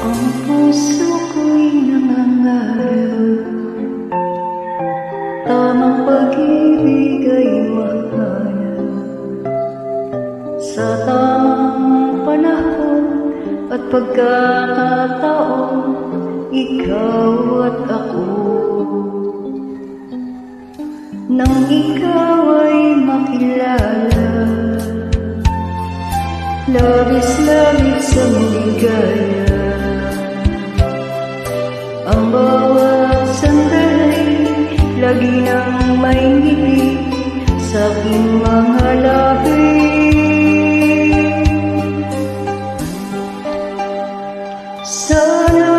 Ang puso ko'y nangangarap, tamang pag-ibig ay mahanap sa tamang panahon at pagkakataon, ikaw at ako. Nang ikaw ay makilala, labis-labis ang ligaya. Ang bawat sandali, lagi nang may ngiti sa aking mga labi. Sana